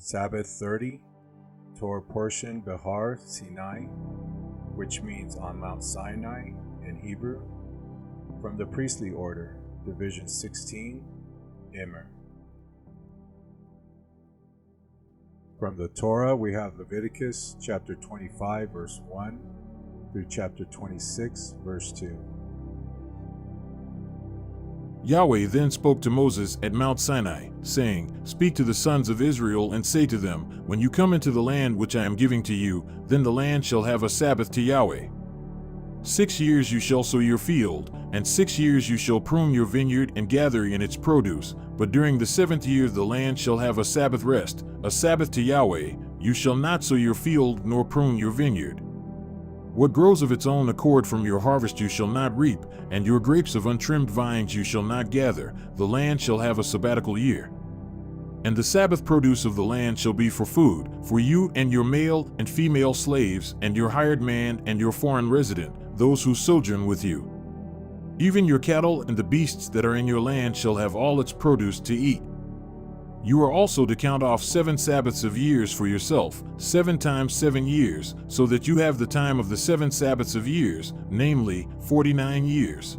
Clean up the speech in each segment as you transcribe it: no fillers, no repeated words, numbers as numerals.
Sabbath 30, Torah portion Behar Sinai, which means on Mount Sinai in Hebrew, from the priestly order, Division 16, Immer. From the Torah, we have Leviticus chapter 25, verse 1 through chapter 26, verse 2. Yahweh then spoke to Moses at Mount Sinai, saying, "Speak to the sons of Israel and say to them, when you come into the land which I am giving to you, then the land shall have a Sabbath to Yahweh. 6 years you shall sow your field, and 6 years you shall prune your vineyard and gather in its produce. But during the 7th year the land shall have a Sabbath rest, a Sabbath to Yahweh. You shall not sow your field nor prune your vineyard. What grows of its own accord from your harvest you shall not reap, and your grapes of untrimmed vines you shall not gather. The land shall have a sabbatical year. And the Sabbath produce of the land shall be for food, for you and your male and female slaves, and your hired man and your foreign resident, those who sojourn with you. Even your cattle and the beasts that are in your land shall have all its produce to eat. You are also to count off 7 Sabbaths of years for yourself, 7 times 7 years, so that you have the time of the 7 Sabbaths of years, namely 49 years.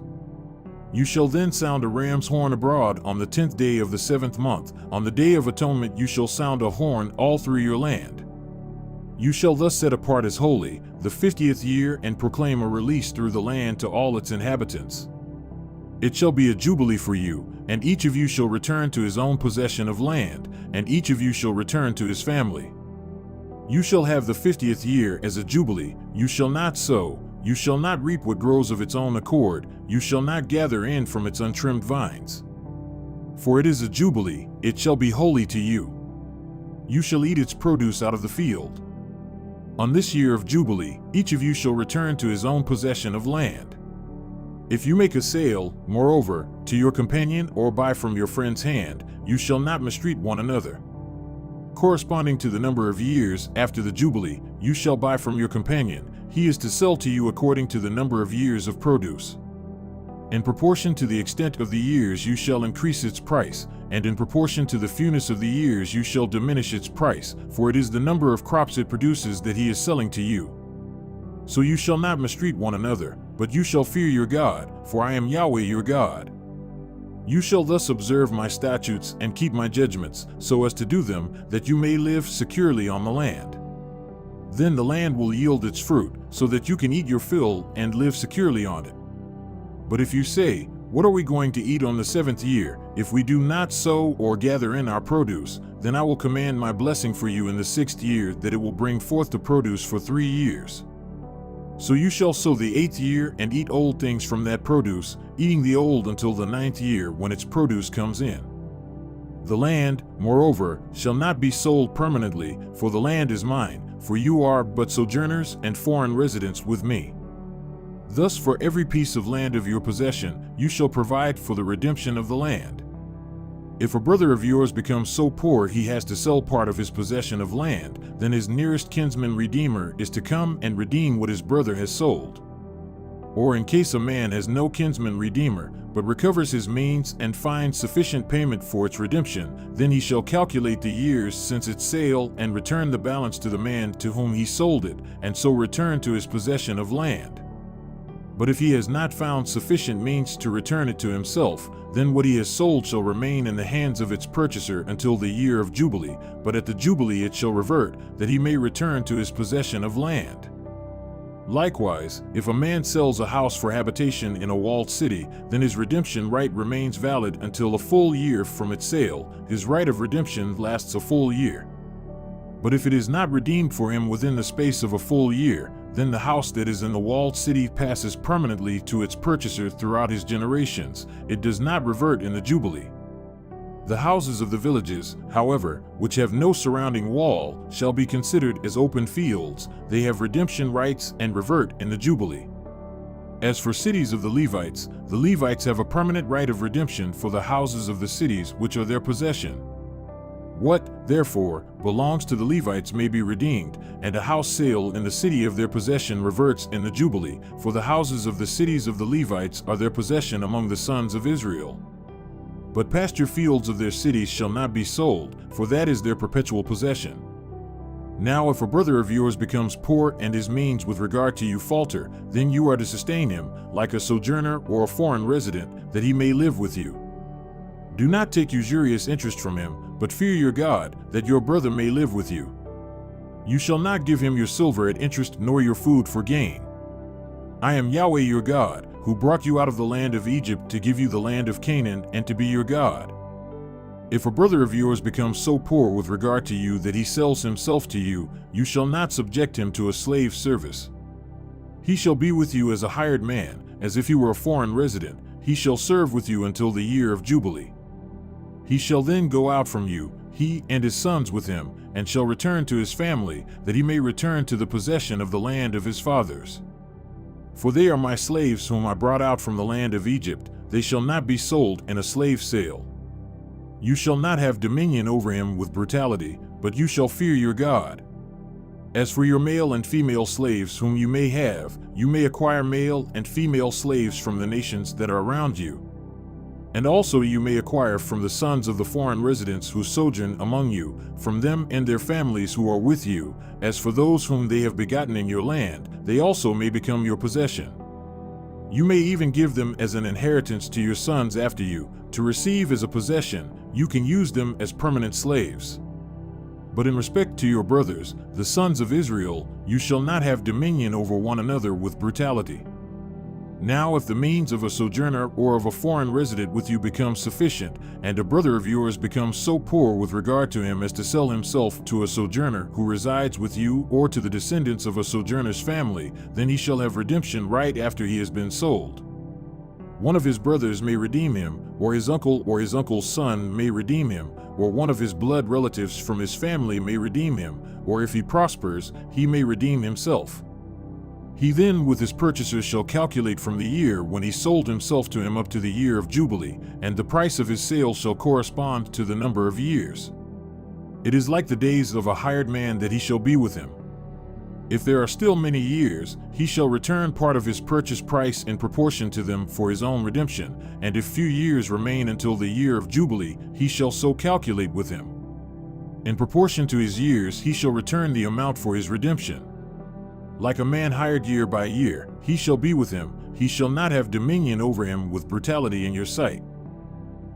You shall then sound a ram's horn abroad on the 10th day of the 7th month. On the day of atonement you shall sound a horn all through your land. You shall thus set apart as holy the 50th year and proclaim a release through the land to all its inhabitants. It shall be a jubilee for you, and each of you shall return to his own possession of land, and each of you shall return to his family. You shall have the 50th year as a jubilee. You shall not sow, you shall not reap what grows of its own accord, you shall not gather in from its untrimmed vines. For it is a jubilee, it shall be holy to you. You shall eat its produce out of the field. On this year of jubilee, each of you shall return to his own possession of land. If you make a sale, moreover, to your companion or buy from your friend's hand, you shall not mistreat one another. Corresponding to the number of years after the Jubilee, you shall buy from your companion. He is to sell to you according to the number of years of produce. In proportion to the extent of the years you shall increase its price, and in proportion to the fewness of the years you shall diminish its price, for it is the number of crops it produces that he is selling to you. So you shall not mistreat one another, but you shall fear your God, for I am Yahweh your God. You shall thus observe my statutes and keep my judgments, so as to do them, that you may live securely on the land. Then the land will yield its fruit, so that you can eat your fill and live securely on it. But if you say, "What are we going to eat on the 7th year, if we do not sow or gather in our produce?" then I will command my blessing for you in the 6th year, that it will bring forth the produce for 3 years. So you shall sow the 8th year and eat old things from that produce, eating the old until the 9th year when its produce comes in. The land, moreover, shall not be sold permanently, for the land is mine, for you are but sojourners and foreign residents with me. Thus for every piece of land of your possession, you shall provide for the redemption of the land. If a brother of yours becomes so poor he has to sell part of his possession of land, then his nearest kinsman redeemer is to come and redeem what his brother has sold. Or in case a man has no kinsman redeemer, but recovers his means and finds sufficient payment for its redemption, then he shall calculate the years since its sale and return the balance to the man to whom he sold it, and so return to his possession of land. But if he has not found sufficient means to return it to himself, then what he has sold shall remain in the hands of its purchaser until the year of Jubilee, but at the Jubilee it shall revert, that he may return to his possession of land. Likewise, if a man sells a house for habitation in a walled city, then his redemption right remains valid until a full year from its sale. His right of redemption lasts a full year. But if it is not redeemed for him within the space of a full year, then the house that is in the walled city passes permanently to its purchaser throughout his generations. It does not revert in the Jubilee. The houses of the villages, however, which have no surrounding wall, shall be considered as open fields. They have redemption rights and revert in the Jubilee. As for cities of the Levites have a permanent right of redemption for the houses of the cities which are their possession. What, therefore, belongs to the Levites may be redeemed, and a house sale in the city of their possession reverts in the Jubilee, for the houses of the cities of the Levites are their possession among the sons of Israel. But pasture fields of their cities shall not be sold, for that is their perpetual possession. Now if a brother of yours becomes poor and his means with regard to you falter, then you are to sustain him, like a sojourner or a foreign resident, that he may live with you. Do not take usurious interest from him, but fear your God, that your brother may live with you. You shall not give him your silver at interest nor your food for gain. I am Yahweh your God, who brought you out of the land of Egypt to give you the land of Canaan and to be your God. If a brother of yours becomes so poor with regard to you that he sells himself to you, you shall not subject him to a slave service. He shall be with you as a hired man, as if he were a foreign resident. He shall serve with you until the year of Jubilee. He shall then go out from you, he and his sons with him, and shall return to his family, that he may return to the possession of the land of his fathers. For they are my slaves whom I brought out from the land of Egypt. They shall not be sold in a slave sale. You shall not have dominion over him with brutality, but you shall fear your God. As for your male and female slaves whom you may have, you may acquire male and female slaves from the nations that are around you. And also you may acquire from the sons of the foreign residents who sojourn among you, from them and their families who are with you. As for those whom they have begotten in your land, they also may become your possession. You may even give them as an inheritance to your sons after you, to receive as a possession. You can use them as permanent slaves. But in respect to your brothers, the sons of Israel, you shall not have dominion over one another with brutality. Now if the means of a sojourner or of a foreign resident with you becomes sufficient, and a brother of yours becomes so poor with regard to him as to sell himself to a sojourner who resides with you or to the descendants of a sojourner's family, then he shall have redemption right after he has been sold. One of his brothers may redeem him, or his uncle's son may redeem him, or one of his blood relatives from his family may redeem him, or if he prospers, he may redeem himself. He then with his purchasers shall calculate from the year when he sold himself to him up to the year of Jubilee, and the price of his sale shall correspond to the number of years. It is like the days of a hired man that he shall be with him. If there are still many years, he shall return part of his purchase price in proportion to them for his own redemption, and if few years remain until the year of Jubilee, he shall so calculate with him. In proportion to his years he shall return the amount for his redemption. Like a man hired year by year, he shall be with him. He shall not have dominion over him with brutality in your sight.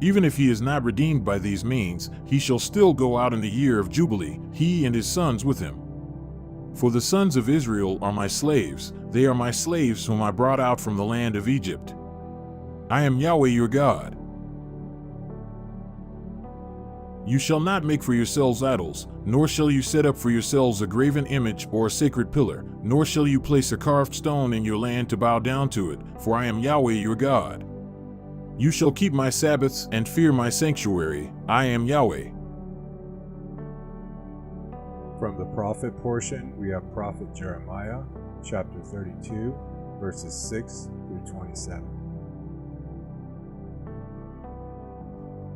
Even if he is not redeemed by these means, he shall still go out in the year of Jubilee, he and his sons with him. For the sons of Israel are my slaves, they are my slaves whom I brought out from the land of Egypt. I am Yahweh your God. You shall not make for yourselves idols, nor shall you set up for yourselves a graven image or a sacred pillar, nor shall you place a carved stone in your land to bow down to it, for I am Yahweh your God. You shall keep my Sabbaths and fear my sanctuary. I am Yahweh. From the prophet portion, we have Prophet Jeremiah, chapter 32, verses 6 through 27.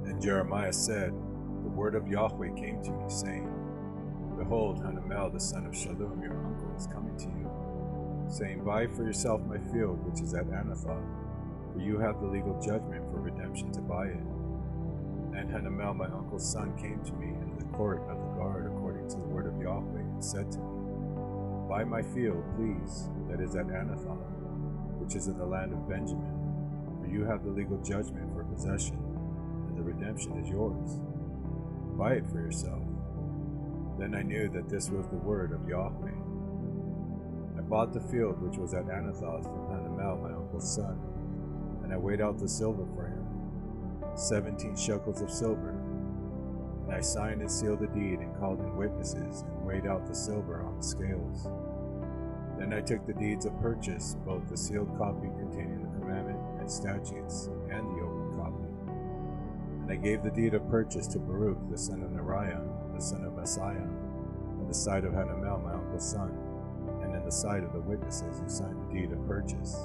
And Jeremiah said, the word of Yahweh came to me, saying, Behold, Hanamel the son of Shallum your uncle is coming to you, saying, Buy for yourself my field which is at Anathoth, for you have the legal judgment for redemption to buy it. And Hanamel my uncle's son came to me in the court of the guard according to the word of Yahweh, and said to me, Buy my field, please, that is at Anathoth, which is in the land of Benjamin, for you have the legal judgment for possession, and the redemption is yours. Buy it for yourself. Then I knew that this was the word of Yahweh. I bought the field which was at Anathoth from Hanamel my uncle's son, and I weighed out the silver for him, 17 shekels of silver. And I signed and sealed the deed and called in witnesses and weighed out the silver on the scales. Then I took the deeds of purchase, both the sealed copy containing the commandment and statutes, and the open copy. And I gave the deed of purchase to Baruch the son of Neriah, the son of Messiah, in the sight of Hanamel my uncle's son, and in the sight of the witnesses who signed the deed of purchase,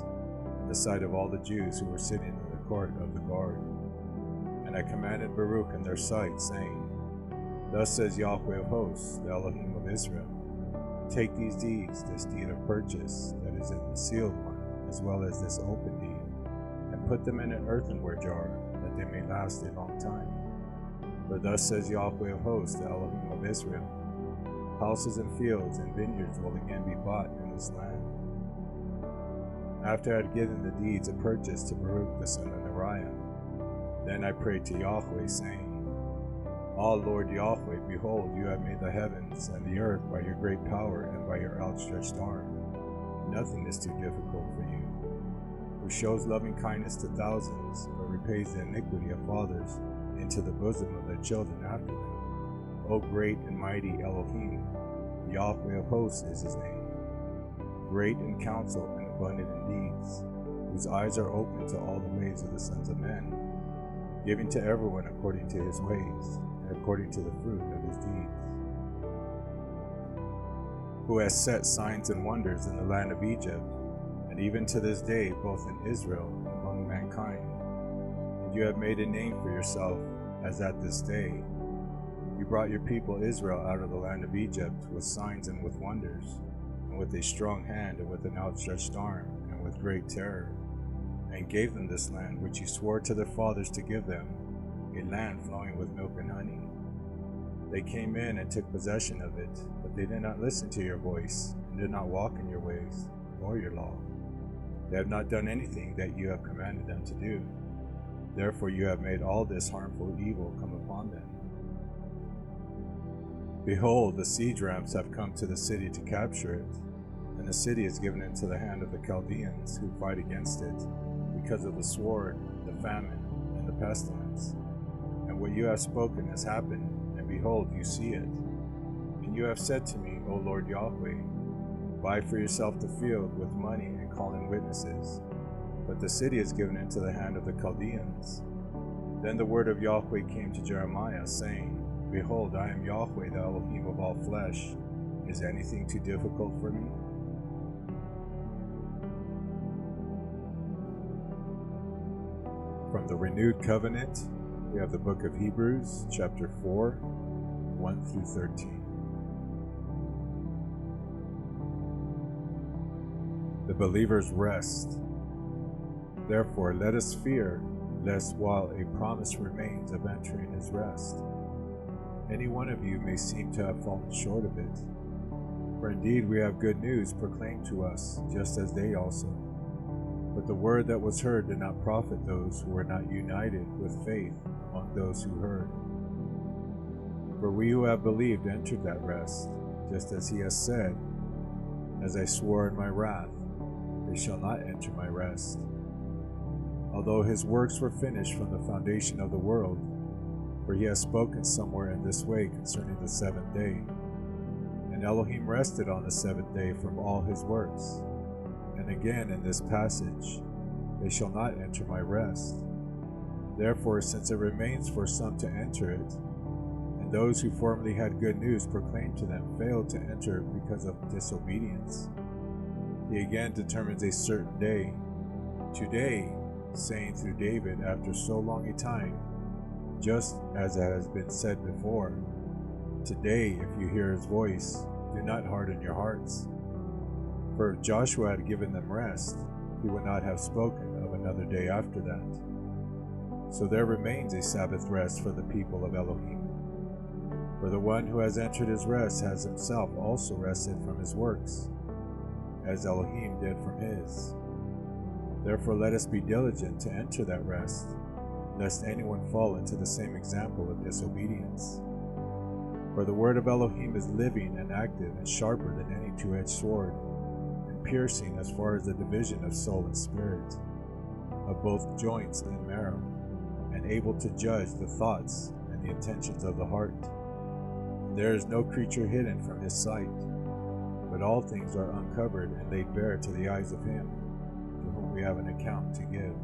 in the sight of all the Jews who were sitting in the court of the guard. And I commanded Baruch in their sight, saying, Thus says Yahweh of hosts, the Elohim of Israel, Take these deeds, this deed of purchase, that is in the sealed one, as well as this open deed, and put them in an earthenware jar, that that they may last a long time. For thus says Yahweh of hosts, the Elohim of Israel, houses and fields and vineyards will again be bought in this land. After I had given the deeds of purchase to Baruch the son of Neriah, then I prayed to Yahweh, saying, Ah, Lord Yahweh, behold, you have made the heavens and the earth by your great power and by your outstretched arm. Nothing is too difficult for you, who shows loving kindness to thousands, but repays the iniquity of fathers into the bosom of their children after them. O great and mighty Elohim, Yahweh of hosts is his name, great in counsel and abundant in deeds, whose eyes are open to all the ways of the sons of men, giving to everyone according to his ways, and according to the fruit of his deeds. Who has set signs and wonders in the land of Egypt, and even to this day both in Israel and among mankind. And you have made a name for yourself, as at this day. You brought your people Israel out of the land of Egypt with signs and with wonders, and with a strong hand and with an outstretched arm, and with great terror, and gave them this land which you swore to their fathers to give them, a land flowing with milk and honey. They came in and took possession of it, but they did not listen to your voice, and did not walk in your ways, or your law. They have not done anything that you have commanded them to do. Therefore you have made all this harmful evil come upon them. Behold, the siege ramps have come to the city to capture it, and the city is given into the hand of the Chaldeans who fight against it, because of the sword, the famine, and the pestilence. And what you have spoken has happened, and behold, you see it. And you have said to me, O Lord Yahweh, buy for yourself the field with money and call in witnesses. But the city is given into the hand of the Chaldeans. Then the word of Yahweh came to Jeremiah, saying, Behold, I am Yahweh, the Elohim of all flesh. Is anything too difficult for me? From the Renewed Covenant, we have the book of Hebrews, chapter 4, 1 through 13. The believer's rest. Therefore, let us fear, lest while a promise remains of entering his rest, any one of you may seem to have fallen short of it. For indeed we have good news proclaimed to us, just as they also. But the word that was heard did not profit those who were not united with faith among those who heard. For we who have believed entered that rest, just as he has said, As I swore in my wrath, they shall not enter my rest. Although his works were finished from the foundation of the world, for he has spoken somewhere in this way concerning the seventh day. And Elohim rested on the seventh day from all his works. And again in this passage, they shall not enter my rest. Therefore, since it remains for some to enter it, and those who formerly had good news proclaimed to them failed to enter because of disobedience, he again determines a certain day, today, saying through David after so long a time, just as it has been said before, Today, if you hear his voice, do not harden your hearts. For if Joshua had given them rest, he would not have spoken of another day after that. So there remains a Sabbath rest for the people of Elohim. For the one who has entered his rest has himself also rested from his works, as Elohim did from his. Therefore let us be diligent to enter that rest, lest anyone fall into the same example of disobedience. For the word of Elohim is living and active and sharper than any two-edged sword, and piercing as far as the division of soul and spirit, of both joints and marrow, and able to judge the thoughts and the intentions of the heart. And there is no creature hidden from his sight, but all things are uncovered and laid bare to the eyes of him to whom we have an account to give.